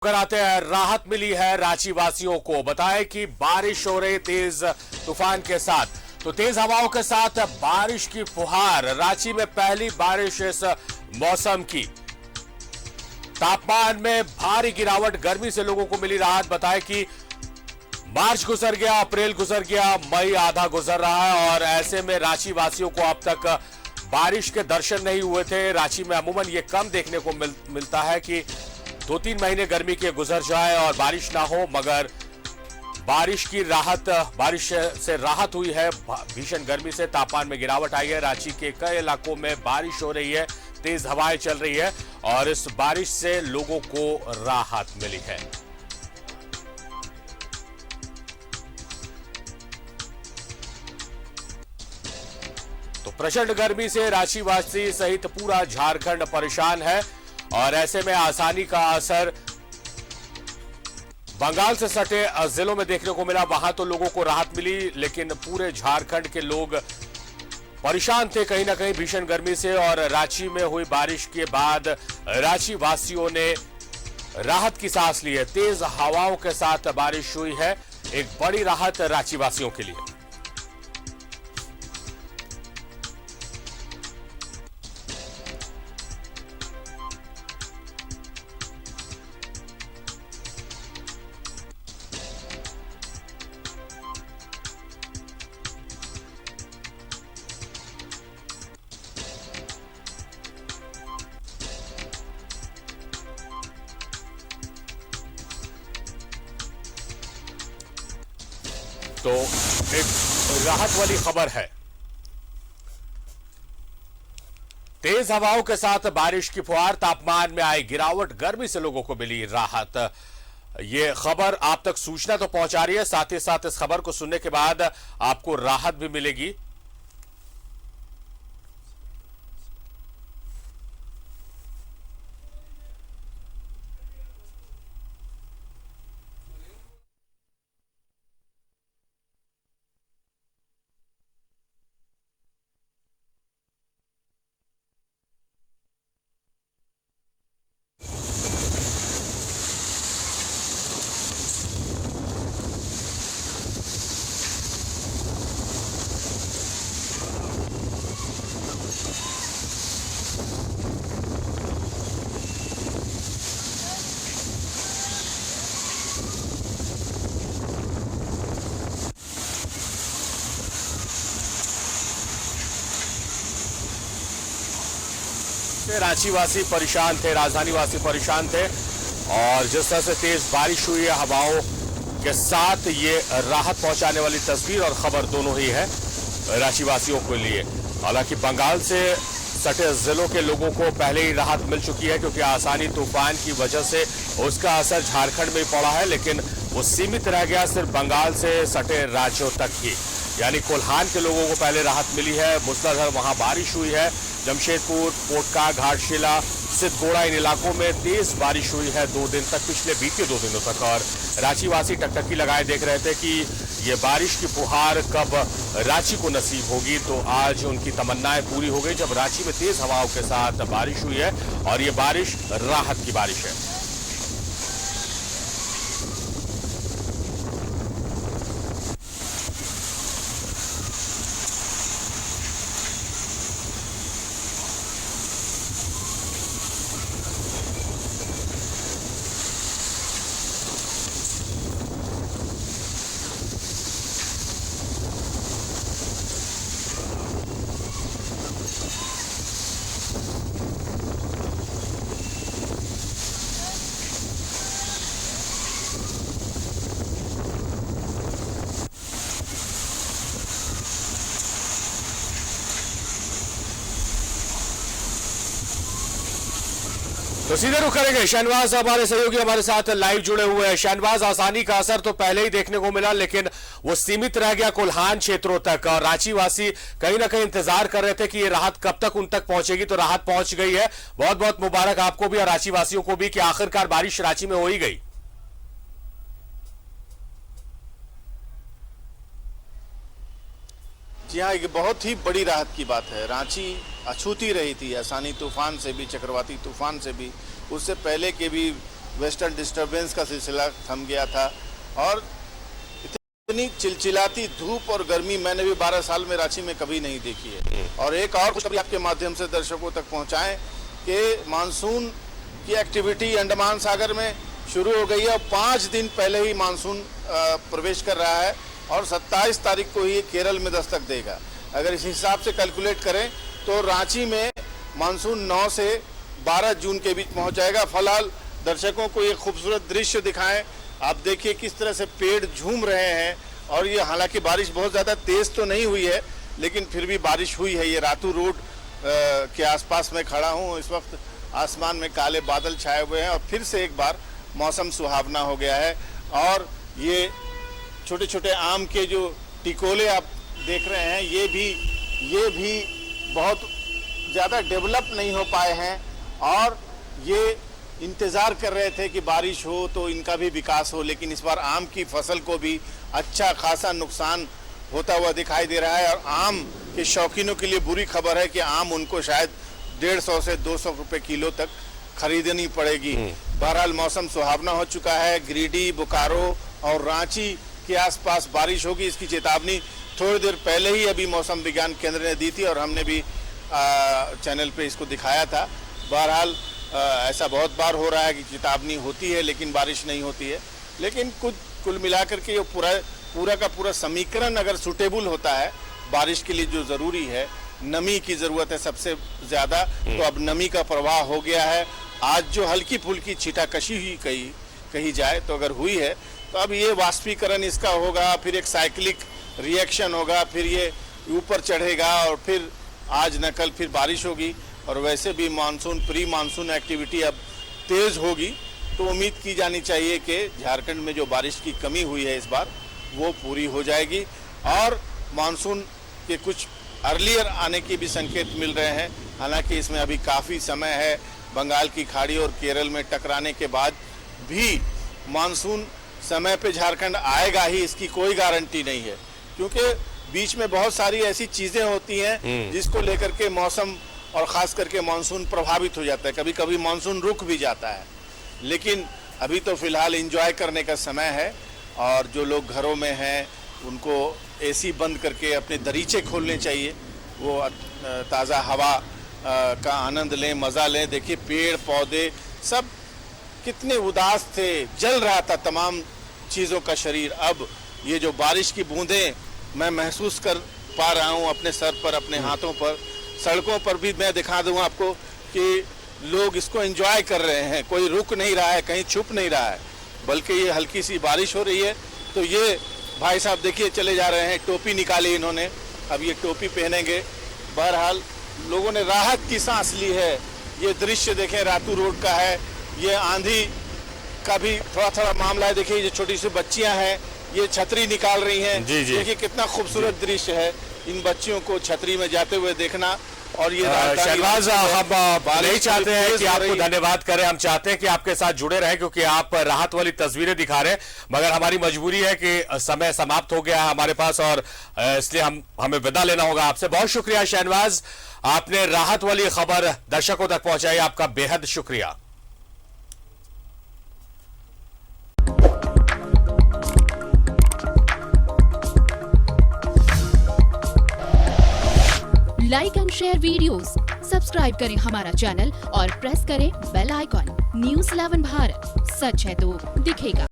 कर आते हैं। राहत मिली है रांची वासियों को। बताएं कि बारिश हो रही तेज तूफान के साथ, तो तेज हवाओं के साथ बारिश की फुहार। रांची में पहली बारिश इस मौसम की। तापमान में भारी गिरावट, गर्मी से लोगों को मिली राहत। बताएं कि मार्च गुजर गया, अप्रैल गुजर गया, मई आधा गुजर रहा है और ऐसे में रांची वासियों को अब तक बारिश के दर्शन नहीं हुए थे। रांची में अमूमन ये कम देखने को मिलता है कि 2-3 महीने गर्मी के गुजर जाए और बारिश ना हो, मगर बारिश से राहत हुई है। भीषण गर्मी से तापमान में गिरावट आई है। रांची के कई इलाकों में बारिश हो रही है, तेज हवाएं चल रही है और इस बारिश से लोगों को राहत मिली है। तो प्रचंड गर्मी से रांची वासी सहित पूरा झारखंड परेशान है और ऐसे में आसानी का असर बंगाल से सटे जिलों में देखने को मिला। वहां तो लोगों को राहत मिली, लेकिन पूरे झारखंड के लोग परेशान थे कहीं ना कहीं भीषण गर्मी से। और रांची में हुई बारिश के बाद रांची वासियों ने राहत की सांस ली है। तेज हवाओं के साथ बारिश हुई है, एक बड़ी राहत रांची वासियों के लिए। तो एक राहत वाली खबर है। तेज हवाओं के साथ बारिश की फुहार, तापमान में आई गिरावट, गर्मी से लोगों को मिली राहत। ये खबर आप तक सूचना तो पहुंचा रही है, साथ ही साथ इस खबर को सुनने के बाद आपको राहत भी मिलेगी। रांची वासी परेशान थे, राजधानी वासी परेशान थे और जिस तरह से तेज बारिश हुई है हवाओं के साथ, ये राहत पहुंचाने वाली तस्वीर और खबर दोनों ही है रांची वासियों के लिए। हालांकि बंगाल से सटे जिलों के लोगों को पहले ही राहत मिल चुकी है, क्योंकि आसानी तूफान की वजह से उसका असर झारखंड में पड़ा है, लेकिन वो सीमित रह गया सिर्फ बंगाल से सटे राज्यों तक ही। यानी कोल्हान के लोगों को पहले राहत मिली है। मूसलाधार वहां बारिश हुई है। जमशेदपुर, पोटका, घाटशिला, सिद्धगोड़ा, इन इलाकों में तेज बारिश हुई है 2 दिन तक, पिछले बीते 2 दिनों तक। और रांची वासी टकटकी लगाए देख रहे थे कि ये बारिश की फुहार कब रांची को नसीब होगी। तो आज उनकी तमन्नाएं पूरी हो गई जब रांची में तेज हवाओं के साथ बारिश हुई है और ये बारिश राहत की बारिश है। तो सीधे रुख करेंगे शहनवाज, हमारे सहयोगी हमारे साथ लाइव जुड़े हुए हैं। शहनवाज, आसानी का असर तो पहले ही देखने को मिला, लेकिन वो सीमित रह गया कोल्हान क्षेत्रों तक और रांची वासी कहीं ना कहीं इंतजार कर रहे थे कि ये राहत कब तक उन तक पहुंचेगी। तो राहत पहुंच गई है। बहुत बहुत मुबारक आपको भी और रांची वासियों को भी कि आखिरकार बारिश रांची में हो ही गई। जी हाँ, एक बहुत ही बड़ी राहत की बात है। रांची अछूती रही थी आसानी तूफान से भी, चक्रवाती तूफान से भी, उससे पहले के भी वेस्टर्न डिस्टरबेंस का सिलसिला थम गया था और इतनी चिलचिलाती धूप और गर्मी मैंने भी 12 साल में रांची में कभी नहीं देखी है। और एक और खुशखबरी आपके माध्यम से दर्शकों तक पहुंचाएं कि मानसून की एक्टिविटी अंडमान सागर में शुरू हो गई है और 5 दिन पहले ही मानसून प्रवेश कर रहा है और 27 तारीख को ही केरल में दस्तक देगा। अगर इस हिसाब से कैलकुलेट करें तो रांची में मानसून 9 से 12 जून के बीच पहुंच जाएगा। फिलहाल दर्शकों को ये खूबसूरत दृश्य दिखाएं। आप देखिए किस तरह से पेड़ झूम रहे हैं और ये हालांकि बारिश बहुत ज़्यादा तेज़ तो नहीं हुई है लेकिन फिर भी बारिश हुई है। ये रातू रोड के आसपास मैं खड़ा हूँ। इस वक्त आसमान में काले बादल छाए हुए हैं और फिर से एक बार मौसम सुहावना हो गया है। और ये छोटे छोटे आम के जो टिकोले आप देख रहे हैं ये भी बहुत ज़्यादा डेवलप नहीं हो पाए हैं और ये इंतज़ार कर रहे थे कि बारिश हो तो इनका भी विकास हो, लेकिन इस बार आम की फसल को भी अच्छा खासा नुकसान होता हुआ दिखाई दे रहा है। और आम के शौकीनों के लिए बुरी खबर है कि आम उनको शायद 150 से 200 रुपये किलो तक खरीदनी पड़ेगी। बहरहाल मौसम सुहावना हो चुका है। गिरिडीह, बोकारो और रांची के आसपास बारिश होगी, इसकी चेतावनी थोड़ी देर पहले ही अभी मौसम विज्ञान केंद्र ने दी थी और हमने भी चैनल पे इसको दिखाया था। बहरहाल ऐसा बहुत बार हो रहा है कि चेतावनी होती है लेकिन बारिश नहीं होती है। लेकिन कुल मिलाकर के ये पूरा का पूरा समीकरण अगर सूटेबल होता है बारिश के लिए, जो ज़रूरी है नमी की ज़रूरत है सबसे ज़्यादा, तो अब नमी का प्रवाह हो गया है। आज जो हल्की फुल्की छींटाकशी ही कही जाए तो अगर हुई है तो अब ये वाष्पीकरण इसका होगा, फिर एक साइक्लिक रिएक्शन होगा, फिर ये ऊपर चढ़ेगा और फिर आज न कल फिर बारिश होगी। और वैसे भी प्री मानसून एक्टिविटी अब तेज़ होगी तो उम्मीद की जानी चाहिए कि झारखंड में जो बारिश की कमी हुई है इस बार वो पूरी हो जाएगी और मानसून के कुछ अर्लियर आने की भी संकेत मिल रहे हैं। हालांकि इसमें अभी काफ़ी समय है। बंगाल की खाड़ी और केरल में टकराने के बाद भी मानसून समय पे झारखंड आएगा ही, इसकी कोई गारंटी नहीं है, क्योंकि बीच में बहुत सारी ऐसी चीज़ें होती हैं जिसको लेकर के मौसम और ख़ास करके मानसून प्रभावित हो जाता है। कभी कभी मानसून रुक भी जाता है, लेकिन अभी तो फ़िलहाल एंजॉय करने का समय है। और जो लोग घरों में हैं उनको एसी बंद करके अपने दरीचे खोलने चाहिए, वो ताज़ा हवा का आनंद लें, मज़ा लें। देखिए पेड़ पौधे सब कितने उदास थे, जल रहा था तमाम चीज़ों का शरीर। अब ये जो बारिश की बूंदें मैं महसूस कर पा रहा हूँ अपने सर पर, अपने हाथों पर, सड़कों पर भी मैं दिखा दूँ आपको कि लोग इसको एंजॉय कर रहे हैं। कोई रुक नहीं रहा है, कहीं छुप नहीं रहा है, बल्कि ये हल्की सी बारिश हो रही है तो ये भाई साहब देखिए चले जा रहे हैं, टोपी निकाली इन्होंने, अब ये टोपी पहनेंगे। बहरहाल लोगों ने राहत की सांस ली है। ये दृश्य देखें रातू रोड का है, ये आंधी का भी थोड़ा मामला है। देखिए ये छोटी सी बच्चियां हैं, ये छतरी निकाल रही हैं। देखिए कितना खूबसूरत दृश्य है इन बच्चियों को छतरी में जाते हुए देखना। और ये शहबाज, हम नहीं चाहते हैं कि आपको धन्यवाद करें, हम चाहते हैं कि आपके साथ जुड़े रहें क्योंकि आप राहत वाली तस्वीरें दिखा रहे हैं, मगर हमारी मजबूरी है कि समय समाप्त हो गया है हमारे पास और इसलिए हमें विदा लेना होगा आपसे। बहुत शुक्रिया शहबाज, आपने राहत वाली खबर दर्शकों तक पहुंचाई, आपका बेहद शुक्रिया। Like and share videos, subscribe करें हमारा चैनल और प्रेस करें बेल आइकॉन। न्यूज़ 11 भारत, सच है तो दिखेगा।